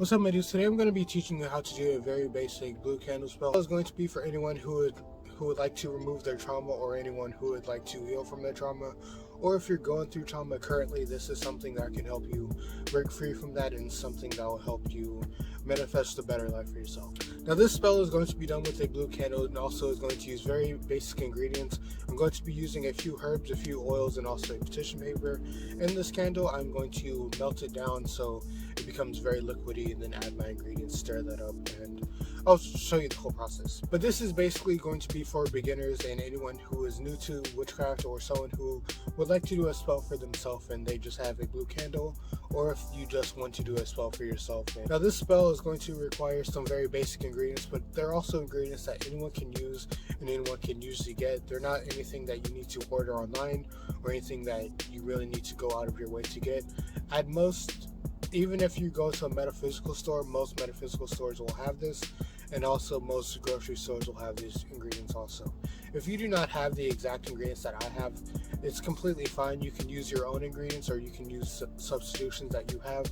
What's up, my dudes? Today I'm going to be teaching you how to do a very basic blue candle spell. It's going to be for anyone who would like to remove their trauma, or anyone who would like to heal from their trauma, or if you're going through trauma currently, this is something that can help you break free from that, and something that will help you manifest a better life for yourself. Now, this spell is going to be done with a blue candle, and also is going to use very basic ingredients. I'm going to be using a few herbs, a few oils, and also a petition paper. In this candle, I'm going to melt it down so it becomes very liquidy, and then add my ingredients, stir that up, and I'll show you the whole process. But this is basically going to be for beginners and anyone who is new to witchcraft, or someone who would like to do a spell for themselves and they just have a blue candle, or if you just want to do a spell for yourself. Now, this spell is going to require some very basic ingredients, but they're also ingredients that anyone can use and anyone can usually get. They're not anything that you need to order online or anything that you really need to go out of your way to get. At most, even if you go to a metaphysical store, most metaphysical stores will have this, and also most grocery stores will have these ingredients also. If you do not have the exact ingredients that I have, it's completely fine. You can use your own ingredients, or you can use substitutions that you have.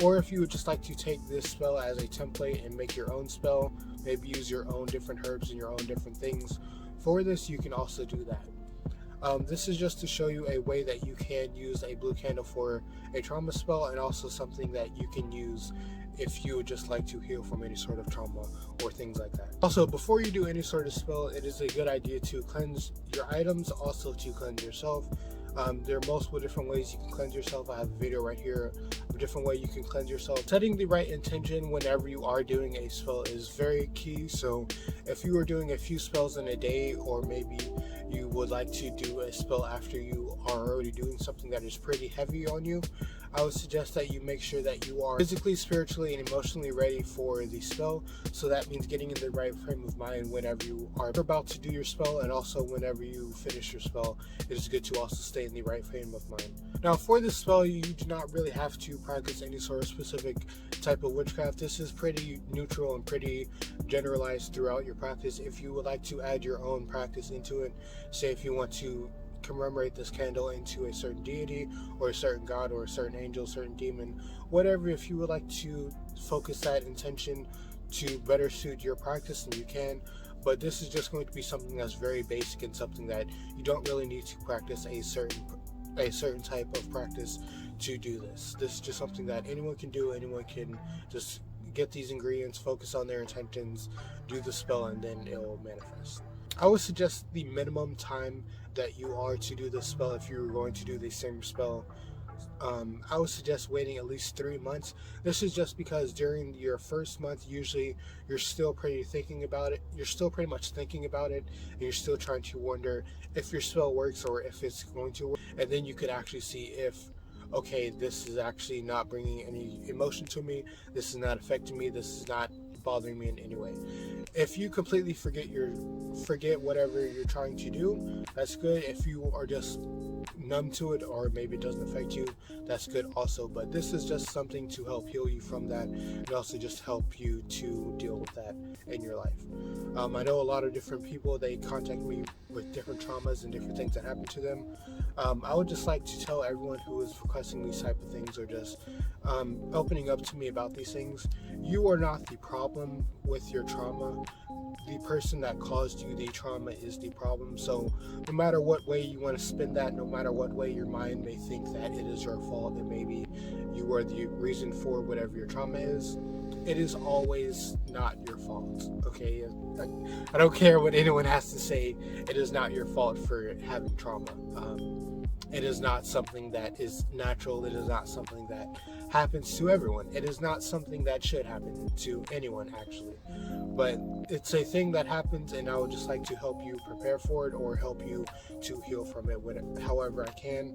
Or if you would just like to take this spell as a template and make your own spell, maybe use your own different herbs and your own different things for this, you can also do that. This is just to show you a way that you can use a blue candle for a trauma spell, and also something that you can use if you would just like to heal from any sort of trauma or things like that. Also, before you do any sort of spell, it is a good idea to cleanse your items, also to cleanse yourself. There are multiple different ways you can cleanse yourself. I have a video right here of a different way you can cleanse yourself. Setting the right intention whenever you are doing a spell is very key. So if you are doing a few spells in a day, or maybe you would like to do a spell after you are already doing something that is pretty heavy on you, I would suggest that you make sure that you are physically, spiritually, and emotionally ready for the spell. So that means getting in the right frame of mind whenever you are about to do your spell, and also whenever you finish your spell, it is good to also stay in the right frame of mind. Now, for this spell, you do not really have to practice any sort of specific type of witchcraft. This is pretty neutral and pretty generalized throughout your practice. If you would like to add your own practice into it, say if you want to commemorate this candle into a certain deity, or a certain god, or a certain angel, certain demon, whatever, if you would like to focus that intention to better suit your practice, then you can. But this is just going to be something that's very basic, and something that you don't really need to practice a certain type of practice to do this. This is just something that anyone can do. Anyone can just get these ingredients, focus on their intentions, do the spell, and then it will manifest. I would suggest the minimum time that you are to do this spell, if you're going to do the same spell, I would suggest waiting at least 3 months. This is just because during your first month, usually you're still pretty thinking about it. You're still pretty much thinking about it, and you're still trying to wonder if your spell works or if it's going to work. And then you could actually see if, okay, this is actually not bringing any emotion to me, this is not affecting me, this is not bothering me in any way. If you completely forget whatever you're trying to do, that's good. If you are just numb to it, or maybe it doesn't affect you, that's good also. But this is just something to help heal you from that, and also just help you to deal with that in your life. I know a lot of different people, they contact me with different traumas and different things that happen to them. I would just like to tell everyone who is requesting these type of things, or just opening up to me about these things, you are not the problem with your trauma. The person that caused you the trauma is the problem. So no matter what way you want to spin that, no matter what way your mind may think that it is your fault, and maybe you are the reason for whatever your trauma is, it is always not your fault. Okay, I don't care what anyone has to say, it is not your fault for having trauma. It is not something that is natural. It is not something that happens to everyone. It is not something that should happen to anyone, actually. But it's a thing that happens, and I would just like to help you prepare for it, or help you to heal from it however I can.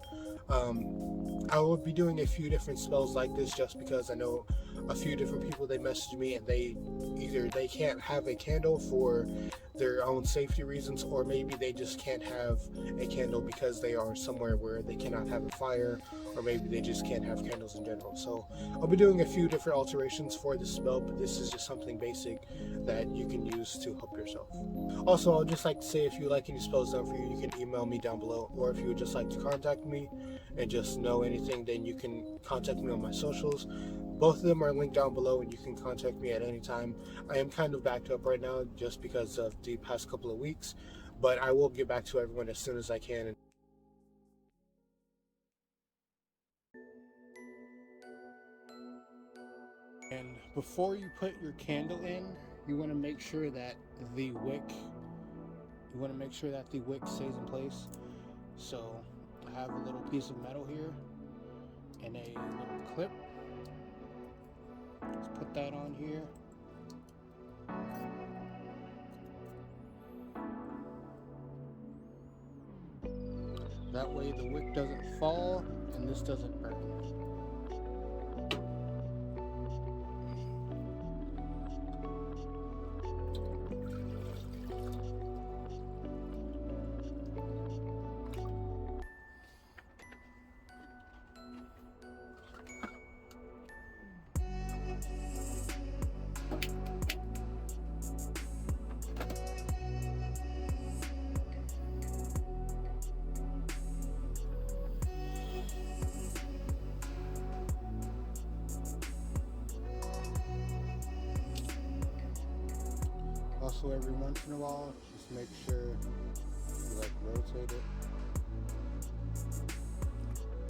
I will be doing a few different spells like this, just because I know a few different people, they message me, and they can't have a candle for their own safety reasons, or maybe they just can't have a candle because they are somewhere where where they cannot have a fire, or maybe they just can't have candles in general. So I'll be doing a few different alterations for this spell, but this is just something basic that you can use to help yourself. Also, I'd just like to say, if you like any spells done for you, you can email me down below, or if you would just like to contact me and just know anything, then you can contact me on my socials. Both of them are linked down below, and you can contact me at any time. I am kind of backed up right now just because of the past couple of weeks, but I will get back to everyone as soon as I can. And before you put your candle in, you want to make sure that the wick stays in place. So I have a little piece of metal here and a little clip. Let's put that on here. That way the wick doesn't fall and this doesn't burn. Also, every once in a while, just make sure you rotate it,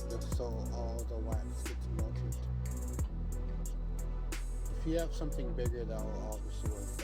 just so all the wax gets melted. If you have something bigger, that will obviously work better.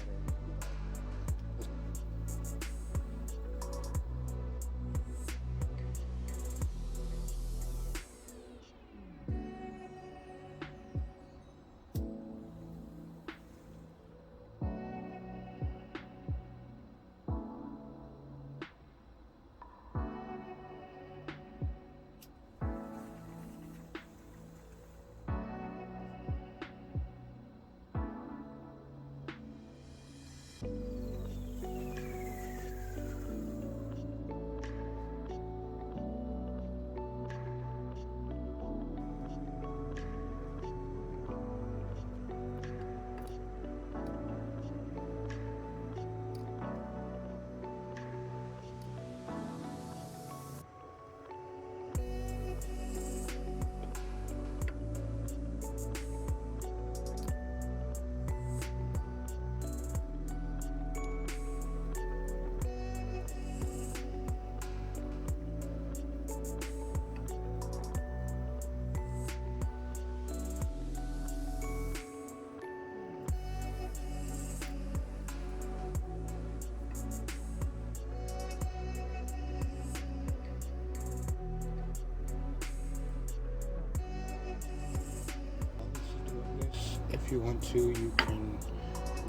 If you want to, you can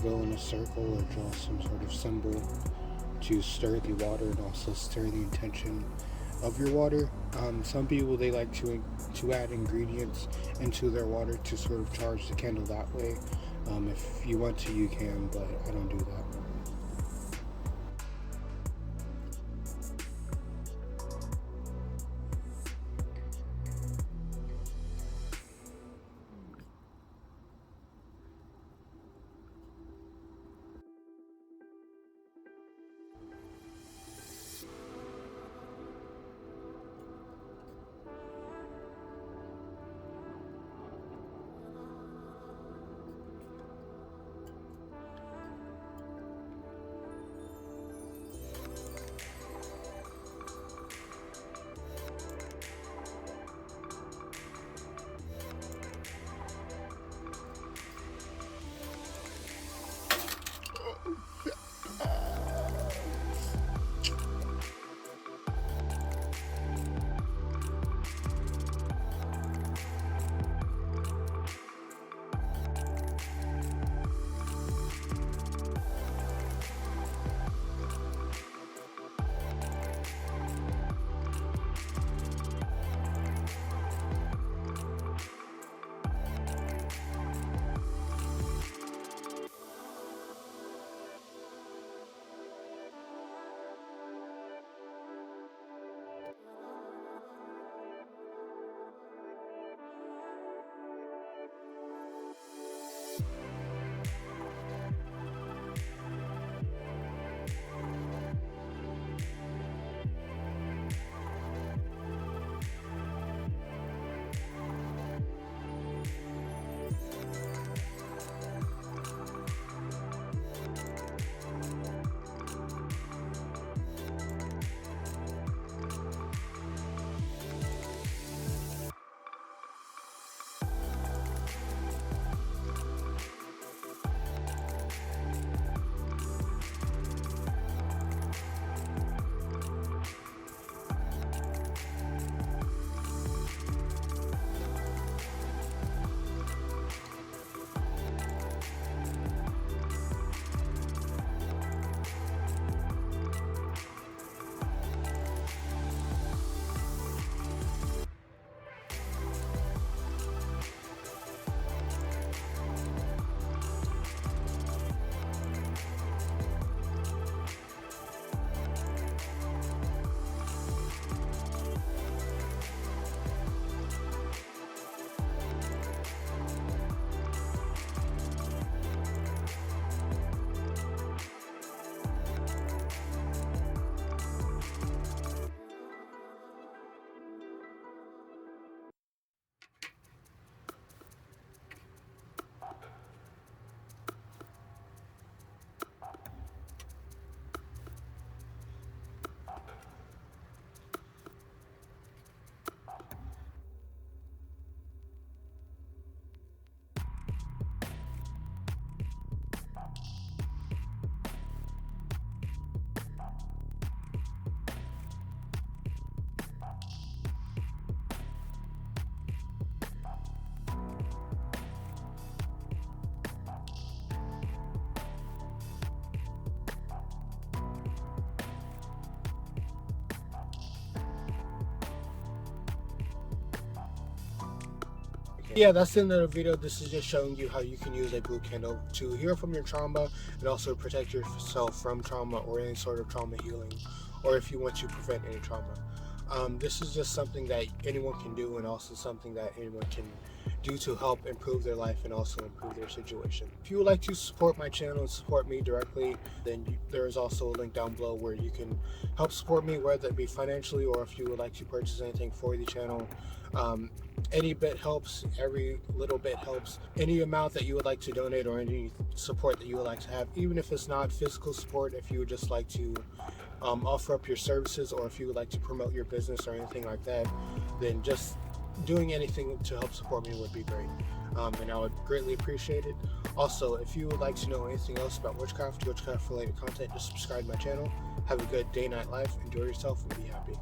go in a circle or draw some sort of symbol to stir the water and also stir the intention of your water. Some people, they like to add ingredients into their water to sort of charge the candle that way. If you want to, you can, but I don't do that. Yeah, that's the end of the video. This is just showing you how you can use a blue candle to heal from your trauma and also protect yourself from trauma or any sort of trauma healing, or if you want to prevent any trauma. This is just something that anyone can do, and also something that anyone can do to help improve their life and also improve their situation. If you would like to support my channel and support me directly, then there is also a link down below where you can help support me, whether it be financially or if you would like to purchase anything for the channel. Any bit helps, every little bit helps. Any amount that you would like to donate or any support that you would like to have, even if it's not physical support, if you would just like to offer up your services, or if you would like to promote your business or anything like that, then just doing anything to help support me would be great, and I would greatly appreciate it. Also, if you would like to know anything else about witchcraft related content, just subscribe to my channel. Have a good day, night, life, enjoy yourself, and be happy.